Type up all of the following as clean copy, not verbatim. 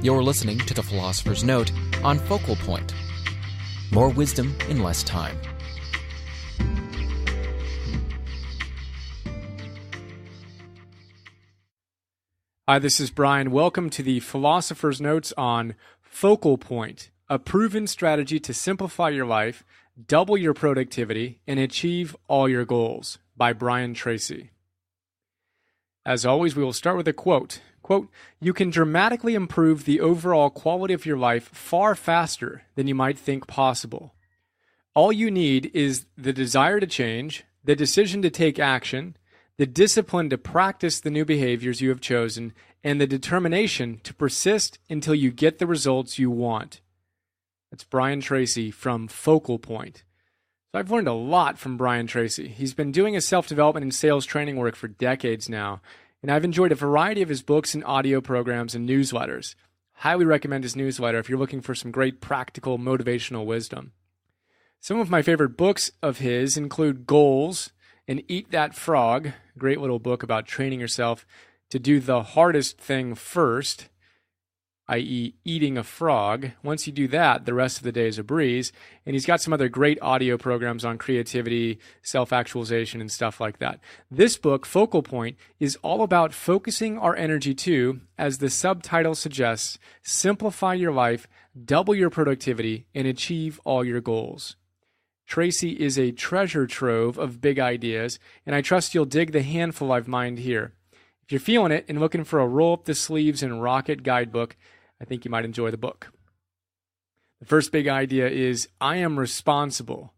You're listening to The Philosopher's Note on Focal Point. More wisdom in less time. Hi, this is Brian. Welcome to the Philosopher's Notes on Focal Point, a proven strategy to simplify your life, double your productivity, and achieve all your goals, by Brian Tracy. As always, we will start with a quote. Quote, "You can dramatically improve the overall quality of your life far faster than you might think possible. All you need is the desire to change, the decision to take action, the discipline to practice the new behaviors you have chosen, and the determination to persist until you get the results you want." That's Brian Tracy from Focal Point. So I've learned a lot from Brian Tracy. He's been doing his self-development and sales training work for decades now, and I've enjoyed a variety of his books and audio programs and newsletters. Highly recommend his newsletter if you're looking for some great practical motivational wisdom. Some of my favorite books of his include Goals and Eat That Frog, a great little book about training yourself to do the hardest thing first, i.e. eating a frog. Once you do that, the rest of the day is a breeze. And he's got some other great audio programs on creativity, self-actualization, and stuff like that. This book, Focal Point, is all about focusing our energy to, as the subtitle suggests, simplify your life, double your productivity, and achieve all your goals. Tracy is a treasure trove of big ideas, and I trust you'll dig the handful I've mined here. If you're feeling it and looking for a roll-up-the-sleeves and rocket guidebook, I think you might enjoy the book. The first big idea is, I am responsible.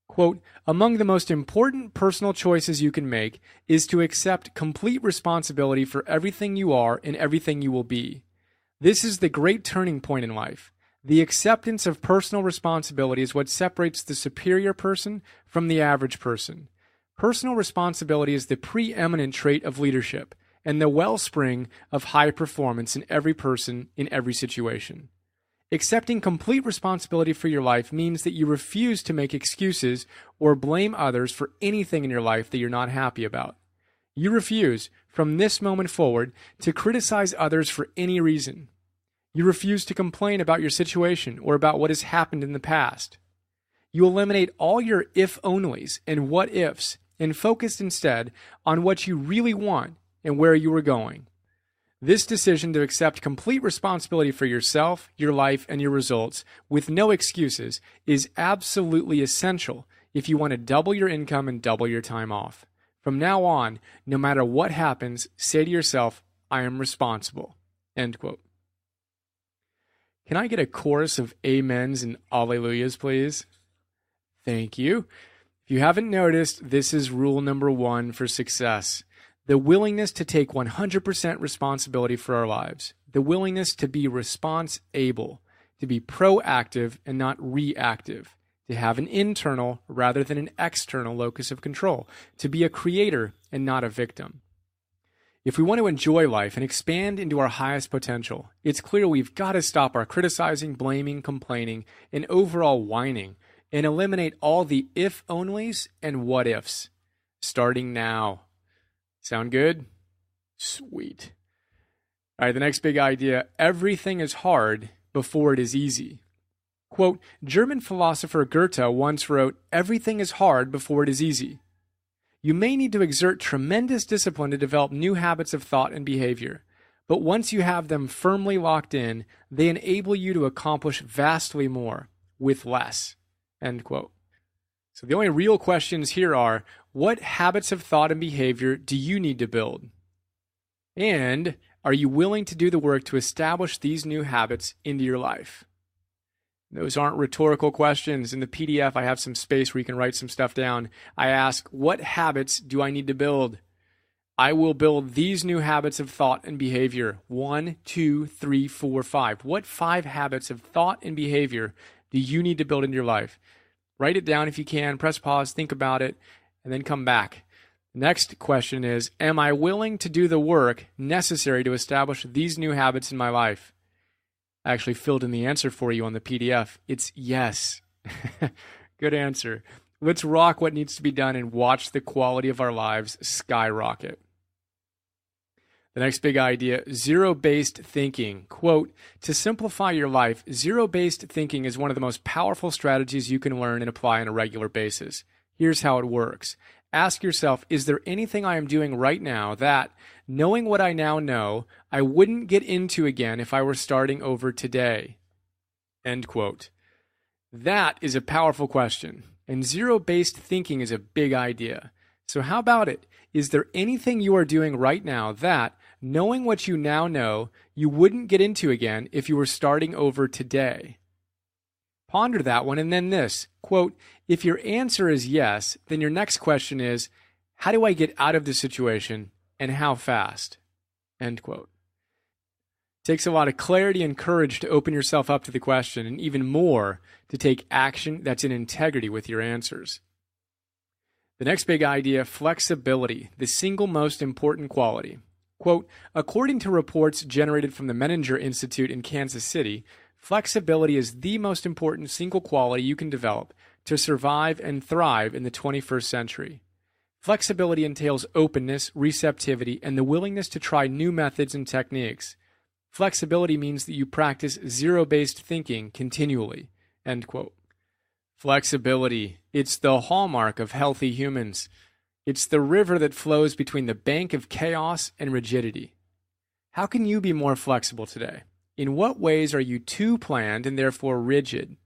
Quote, "Among the most important personal choices you can make is to accept complete responsibility for everything you are and everything you will be. This is the great turning point in life. The acceptance of personal responsibility is what separates the superior person from the average person. Personal responsibility is the preeminent trait of leadership and the wellspring of high performance in every person in every situation. Accepting complete responsibility for your life means that you refuse to make excuses or blame others for anything in your life that you're not happy about. You refuse, from this moment forward, to criticize others for any reason. You refuse to complain about your situation or about what has happened in the past. You eliminate all your if-onlys and what-ifs and focus instead on what you really want and where you are going. This decision to accept complete responsibility for yourself, your life, and your results with no excuses is absolutely essential if you want to double your income and double your time off. From now on, no matter what happens, say to yourself, I am responsible." End quote. Can I get a chorus of amens and alleluias, please? Thank you. If you haven't noticed, this is rule number 1 for success. The willingness to take 100% responsibility for our lives. The willingness to be response-able, to be proactive and not reactive, to have an internal rather than an external locus of control, to be a creator and not a victim. If we want to enjoy life and expand into our highest potential, it's clear we've got to stop our criticizing, blaming, complaining, and overall whining, and eliminate all the if-onlys and what-ifs. Starting now. Sound good? Sweet. All right, the next big idea, everything is hard before it is easy. Quote, German philosopher Goethe once wrote, "Everything is hard before it is easy." You may need to exert tremendous discipline to develop new habits of thought and behavior, but once you have them firmly locked in, they enable you to accomplish vastly more with less. End quote. So the only real questions here are, what habits of thought and behavior do you need to build? And are you willing to do the work to establish these new habits into your life? Those aren't rhetorical questions. In the PDF, I have some space where you can write some stuff down. I ask, what habits do I need to build? I will build these new habits of thought and behavior. 1, 2, 3, 4, 5. What 5 habits of thought and behavior do you need to build in your life? Write it down if you can, press pause, think about it, and then come back. Next question is, am I willing to do the work necessary to establish these new habits in my life? I actually filled in the answer for you on the PDF. It's yes. Good answer. Let's rock what needs to be done and watch the quality of our lives skyrocket. The next big idea, zero-based thinking. Quote, to simplify your life, zero-based thinking is one of the most powerful strategies you can learn and apply on a regular basis. Here's how it works. Ask yourself, is there anything I am doing right now that, knowing what I now know, I wouldn't get into again if I were starting over today? End quote. That is a powerful question, and zero-based thinking is a big idea. So how about it? Is there anything you are doing right now that, knowing what you now know, you wouldn't get into again if you were starting over today? Ponder that one, and then this, quote, if your answer is yes, then your next question is, how do I get out of this situation, and how fast? End quote. It takes a lot of clarity and courage to open yourself up to the question, and even more to take action that's in integrity with your answers. The next big idea, flexibility, the single most important quality. Quote, according to reports generated from the Menninger Institute in Kansas City, flexibility is the most important single quality you can develop to survive and thrive in the 21st century. Flexibility entails openness, receptivity, and the willingness to try new methods and techniques. Flexibility means that you practice zero-based thinking continually. End quote. Flexibility, it's the hallmark of healthy humans. It's the river that flows between the bank of chaos and rigidity. How can you be more flexible today? In what ways are you too planned and therefore rigid?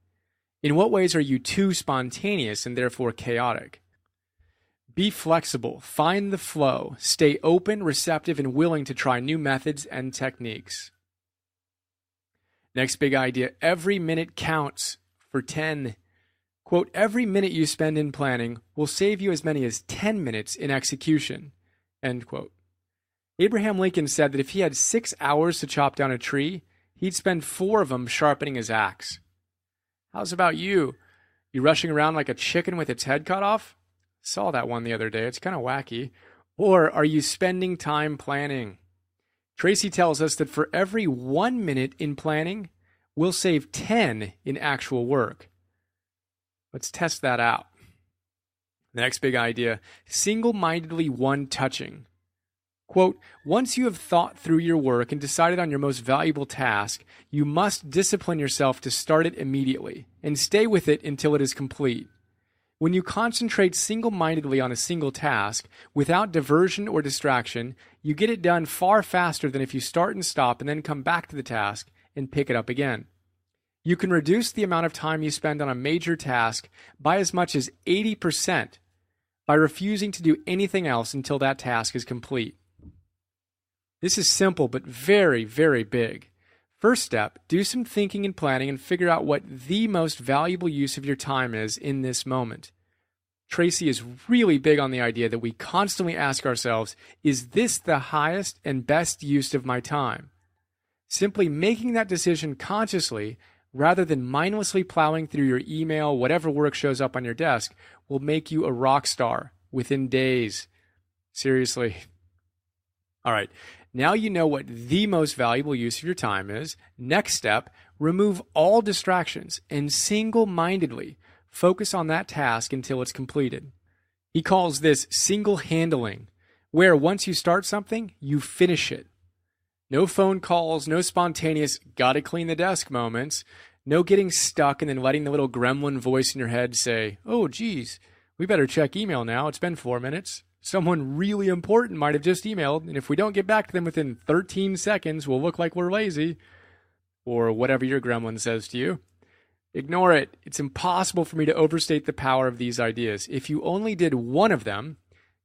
In what ways are you too spontaneous and therefore chaotic? Be flexible, find the flow, stay open, receptive, and willing to try new methods and techniques. Next big idea, every minute counts for 10. Quote, every minute you spend in planning will save you as many as 10 minutes in execution. End quote. Abraham Lincoln said that if he had 6 hours to chop down a tree, he'd spend 4 of them sharpening his axe. How's about you? You rushing around like a chicken with its head cut off? Saw that one the other day. It's kind of wacky. Or are you spending time planning? Tracy tells us that for every 1 minute in planning, we'll save 10 in actual work. Let's test that out. The next big idea, single-mindedly one-touching. Quote, once you have thought through your work and decided on your most valuable task, you must discipline yourself to start it immediately and stay with it until it is complete. When you concentrate single-mindedly on a single task, without diversion or distraction, you get it done far faster than if you start and stop and then come back to the task and pick it up again. You can reduce the amount of time you spend on a major task by as much as 80% by refusing to do anything else until that task is complete. This is simple but very, very big. First step, do some thinking and planning and figure out what the most valuable use of your time is in this moment. Tracy is really big on the idea that we constantly ask ourselves, is this the highest and best use of my time? Simply making that decision consciously, rather than mindlessly plowing through your email, whatever work shows up on your desk, will make you a rock star within days. Seriously. All right. Now you know what the most valuable use of your time is. Next step, remove all distractions and single-mindedly focus on that task until it's completed. He calls this single-handling, where once you start something, you finish it. No phone calls, no spontaneous gotta clean the desk moments, no getting stuck and then letting the little gremlin voice in your head say, oh geez, we better check email now, it's been 4 minutes. Someone really important might have just emailed, and if we don't get back to them within 13 seconds, we'll look like we're lazy. Or whatever your gremlin says to you. Ignore it. It's impossible for me to overstate the power of these ideas. If you only did one of them,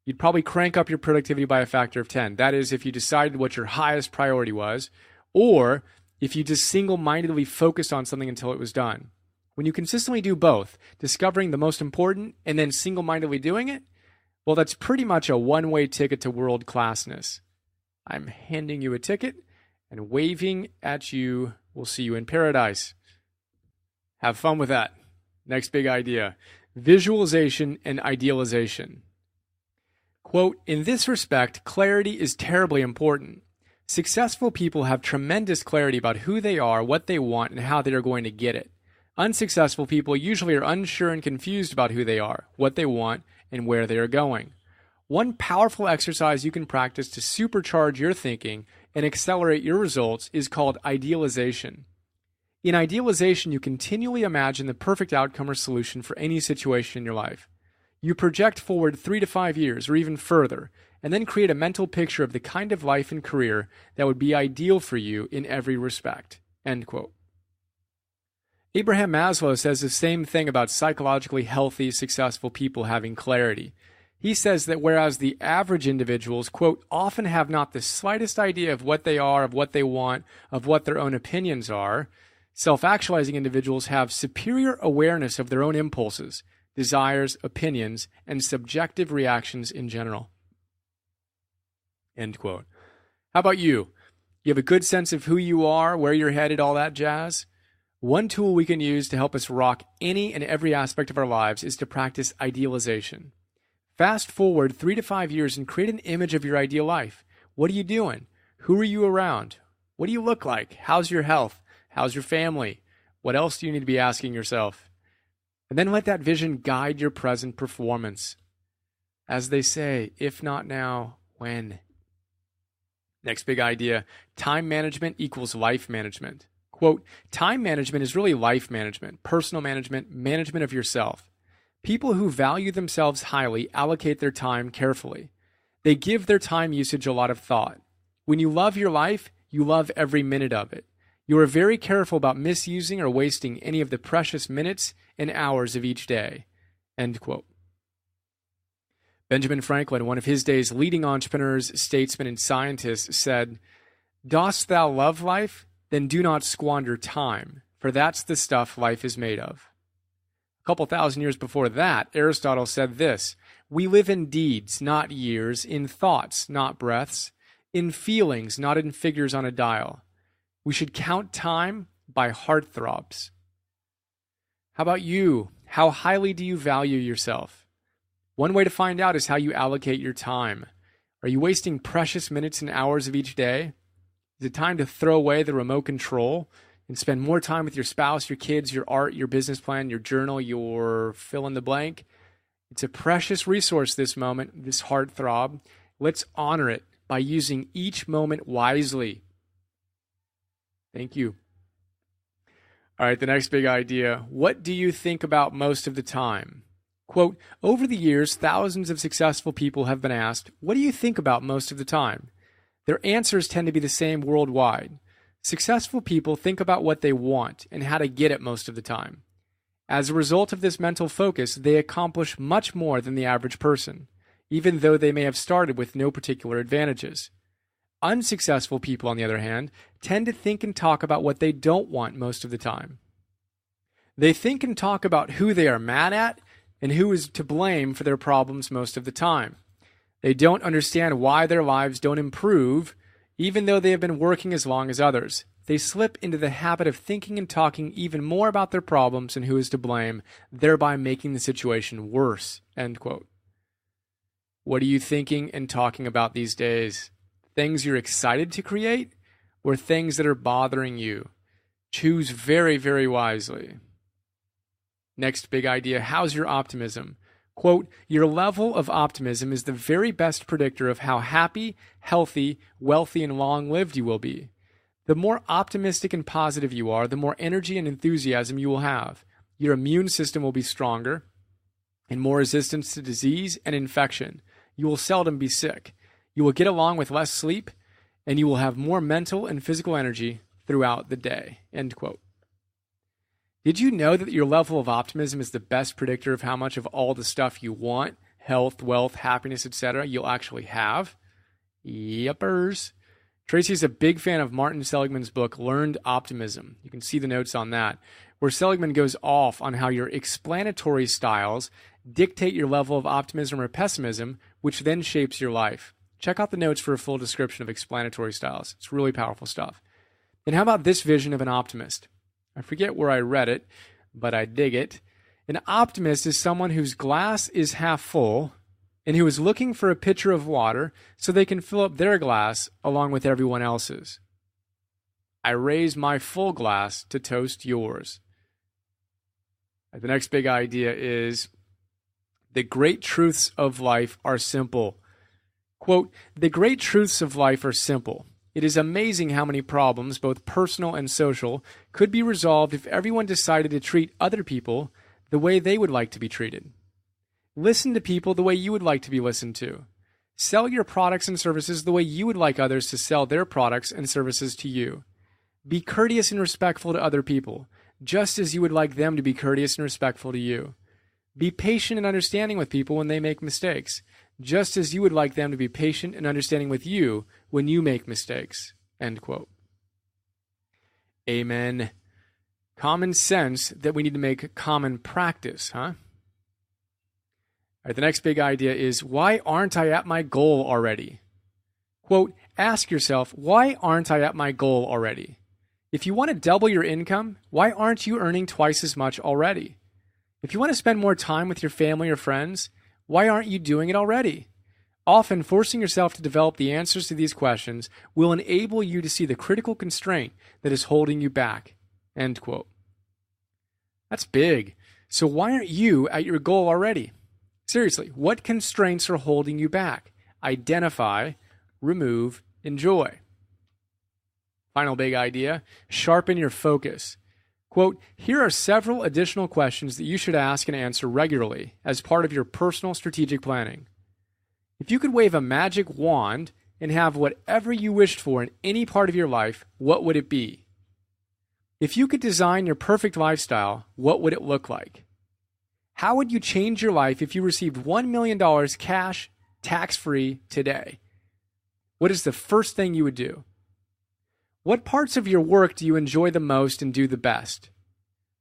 you'd probably crank up your productivity by a factor of 10. That is, if you decided what your highest priority was, or if you just single-mindedly focused on something until it was done. When you consistently do both, discovering the most important and then single-mindedly doing it, well, that's pretty much a one-way ticket to world-classness. I'm handing you a ticket and waving at you. We'll see you in paradise. Have fun with that. Next big idea, visualization and idealization. Quote, in this respect, clarity is terribly important. Successful people have tremendous clarity about who they are, what they want, and how they are going to get it. Unsuccessful people usually are unsure and confused about who they are, what they want, and where they are going. One powerful exercise you can practice to supercharge your thinking and accelerate your results is called idealization. In idealization, you continually imagine the perfect outcome or solution for any situation in your life. You project forward 3 to 5 years or even further, and then create a mental picture of the kind of life and career that would be ideal for you in every respect. End quote. Abraham Maslow says the same thing about psychologically healthy, successful people having clarity. He says that whereas the average individuals, quote, often have not the slightest idea of what they are, of what they want, of what their own opinions are, self-actualizing individuals have superior awareness of their own impulses, desires, opinions, and subjective reactions in general. End quote. How about you? You have a good sense of who you are, where you're headed, all that jazz? One tool we can use to help us rock any and every aspect of our lives is to practice idealization. Fast forward 3 to 5 years and create an image of your ideal life. What are you doing? Who are you around? What do you look like? How's your health? How's your family? What else do you need to be asking yourself? And then let that vision guide your present performance. As they say, if not now, when? Next big idea, time management equals life management. Quote, time management is really life management, personal management, management of yourself. People who value themselves highly allocate their time carefully. They give their time usage a lot of thought. When you love your life, you love every minute of it. You are very careful about misusing or wasting any of the precious minutes and hours of each day. End quote. Benjamin Franklin, one of his day's leading entrepreneurs, statesmen, and scientists, said, "Dost thou love life? Then do not squander time, for that's the stuff life is made of." A couple thousand years before that, Aristotle said this, "We live in deeds, not years, in thoughts, not breaths, in feelings, not in figures on a dial. We should count time by heartthrobs." How about you? How highly do you value yourself? One way to find out is how you allocate your time. Are you wasting precious minutes and hours of each day? Is it time to throw away the remote control and spend more time with your spouse, your kids, your art, your business plan, your journal, your fill in the blank? It's a precious resource, this moment, this heartthrob. Let's honor it by using each moment wisely. Thank you. All right, the next big idea. What do you think about most of the time? Quote, over the years, thousands of successful people have been asked, what do you think about most of the time? Their answers tend to be the same worldwide. Successful people think about what they want and how to get it most of the time. As a result of this mental focus, they accomplish much more than the average person, even though they may have started with no particular advantages. Unsuccessful people, on the other hand, tend to think and talk about what they don't want most of the time. They think and talk about who they are mad at and who is to blame for their problems most of the time. They don't understand why their lives don't improve, even though they have been working as long as others. They slip into the habit of thinking and talking even more about their problems and who is to blame, thereby making the situation worse. End quote. What are you thinking and talking about these days? Things you're excited to create or things that are bothering you? Choose very, very wisely. Next big idea, how's your optimism? Quote, your level of optimism is the very best predictor of how happy, healthy, wealthy, and long-lived you will be. The more optimistic and positive you are, the more energy and enthusiasm you will have. Your immune system will be stronger and more resistant to disease and infection. You will seldom be sick. You will get along with less sleep, and you will have more mental and physical energy throughout the day. End quote. Did you know that your level of optimism is the best predictor of how much of all the stuff you want, health, wealth, happiness, etc., you'll actually have? Yepers. Tracy's a big fan of Martin Seligman's book, Learned Optimism. You can see the notes on that, where Seligman goes off on how your explanatory styles dictate your level of optimism or pessimism, which then shapes your life. Check out the notes for a full description of explanatory styles. It's really powerful stuff. And how about this vision of an optimist? I forget where I read it, but I dig it. An optimist is someone whose glass is half full and who is looking for a pitcher of water so they can fill up their glass along with everyone else's. I raise my full glass to toast yours. The next big idea is the great truths of life are simple. Quote, "The great truths of life are simple. It is amazing how many problems, both personal and social, could be resolved if everyone decided to treat other people the way they would like to be treated. Listen to people the way you would like to be listened to. Sell your products and services the way you would like others to sell their products and services to you. Be courteous and respectful to other people, just as you would like them to be courteous and respectful to you. Be patient and understanding with people when they make mistakes, just as you would like them to be patient and understanding with you when you make mistakes." End quote. Amen. Common sense that we need to make common practice, huh? All right, the next big idea is, why aren't I at my goal already? Quote, "Ask yourself, why aren't I at my goal already? If you want to double your income, why aren't you earning twice as much already? If you want to spend more time with your family or friends, why aren't you doing it already?" Often, forcing yourself to develop the answers to these questions will enable you to see the critical constraint that is holding you back. End quote. That's big. So why aren't you at your goal already? Seriously, what constraints are holding you back? Identify, remove, enjoy. Final big idea, sharpen your focus. Quote, "Here are several additional questions that you should ask and answer regularly as part of your personal strategic planning. If you could wave a magic wand and have whatever you wished for in any part of your life, what would it be? If you could design your perfect lifestyle, what would it look like? How would you change your life if you received $1 million cash, tax-free, today? What is the first thing you would do? What parts of your work do you enjoy the most and do the best?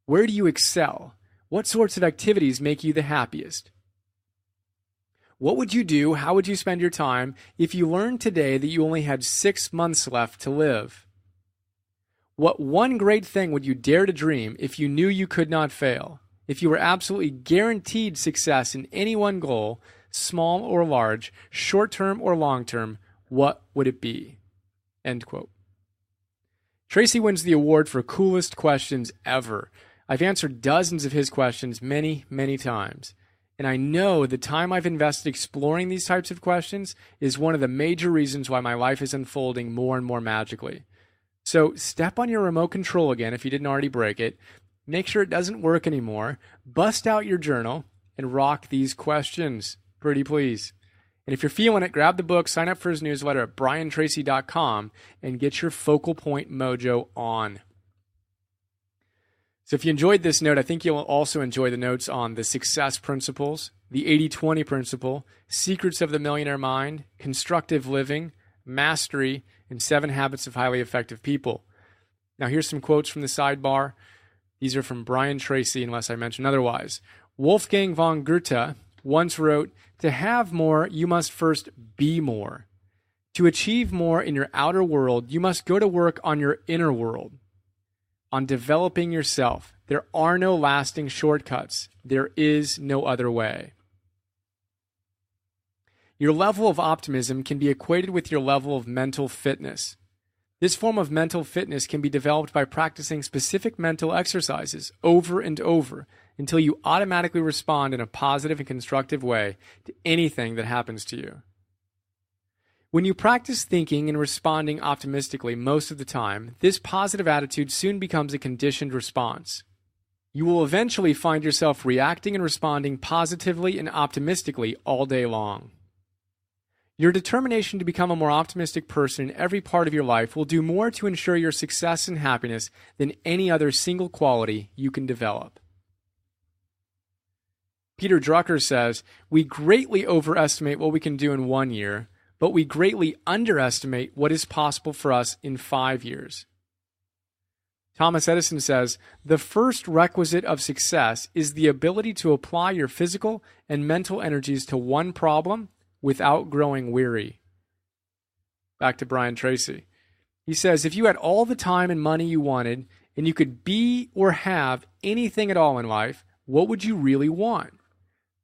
Where do you excel? What sorts of activities make you the happiest? What would you do? How would you spend your time if you learned today that you only had 6 months left to live? What one great thing would you dare to dream if you knew you could not fail? If you were absolutely guaranteed success in any one goal, small or large, short-term or long-term, what would it be?" End quote. Tracy wins the award for coolest questions ever. I've answered dozens of his questions many, many times. And I know the time I've invested exploring these types of questions is one of the major reasons why my life is unfolding more and more magically. So step on your remote control again if you didn't already break it. Make sure it doesn't work anymore. Bust out your journal and rock these questions. Pretty please. And if you're feeling it, grab the book, sign up for his newsletter at briantracy.com, and get your focal point mojo on. So if you enjoyed this note, I think you'll also enjoy the notes on the success principles, the 80-20 principle, secrets of the millionaire mind, constructive living, mastery, and 7 habits of highly effective people. Now here's some quotes from the sidebar. These are from Brian Tracy, unless I mention otherwise. Wolfgang von Goethe once wrote, "To have more, you must first be more. To achieve more in your outer world, you must go to work on your inner world. On developing yourself. There are no lasting shortcuts. There is no other way." Your level of optimism can be equated with your level of mental fitness. This form of mental fitness can be developed by practicing specific mental exercises over and over until you automatically respond in a positive and constructive way to anything that happens to you. When you practice thinking and responding optimistically most of the time, this positive attitude soon becomes a conditioned response. You will eventually find yourself reacting and responding positively and optimistically all day long. Your determination to become a more optimistic person in every part of your life will do more to ensure your success and happiness than any other single quality you can develop. Peter Drucker says, "We greatly overestimate what we can do in 1 year, but we greatly underestimate what is possible for us in 5 years." Thomas Edison says, "The first requisite of success is the ability to apply your physical and mental energies to one problem without growing weary." Back to Brian Tracy. He says, "If you had all the time and money you wanted, and you could be or have anything at all in life, what would you really want?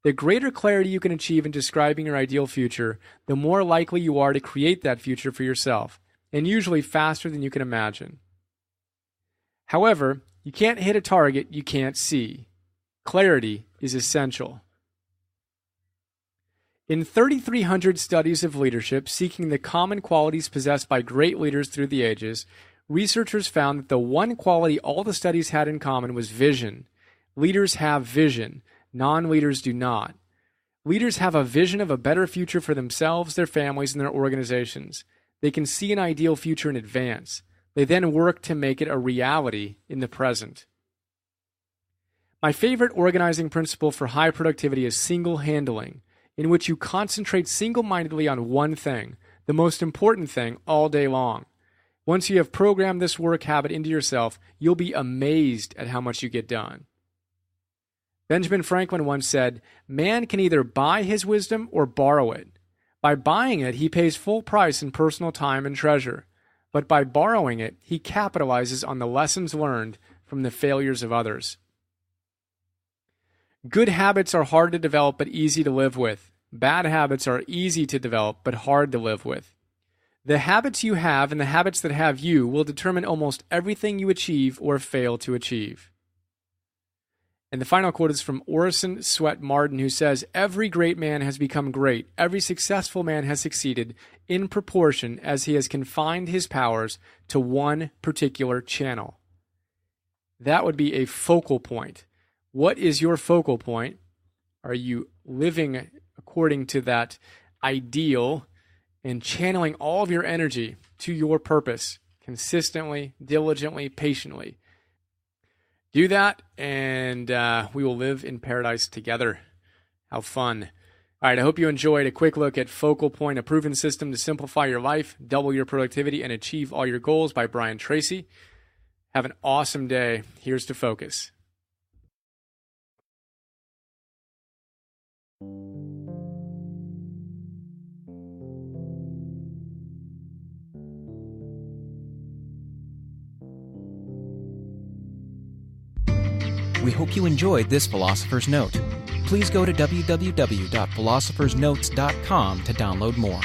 The greater clarity you can achieve in describing your ideal future, the more likely you are to create that future for yourself, and usually faster than you can imagine. However, you can't hit a target you can't see. Clarity is essential." In 3,300 studies of leadership seeking the common qualities possessed by great leaders through the ages, researchers found that the one quality all the studies had in common was vision. Leaders have vision. Non-leaders do not. Leaders have a vision of a better future for themselves, their families, and their organizations. They can see an ideal future in advance. They then work to make it a reality in the present. My favorite organizing principle for high productivity is single handling, in which you concentrate single-mindedly on one thing, the most important thing, all day long. Once you have programmed this work habit into yourself, you'll be amazed at how much you get done. Benjamin Franklin once said, "Man can either buy his wisdom or borrow it. By buying it, he pays full price in personal time and treasure. But by borrowing it, he capitalizes on the lessons learned from the failures of others." Good habits are hard to develop but easy to live with. Bad habits are easy to develop but hard to live with. The habits you have and the habits that have you will determine almost everything you achieve or fail to achieve. And the final quote is from Orison Swett Marden, who says, "Every great man has become great. Every successful man has succeeded in proportion as he has confined his powers to one particular channel." That would be a focal point. What is your focal point? Are you living according to that ideal and channeling all of your energy to your purpose consistently, diligently, patiently? Do that, and we will live in paradise together. How fun. All right, I hope you enjoyed a quick look at Focal Point, a proven system to simplify your life, double your productivity, and achieve all your goals by Brian Tracy. Have an awesome day. Here's to focus. We hope you enjoyed this Philosopher's Note. Please go to www.philosophersnotes.com to download more.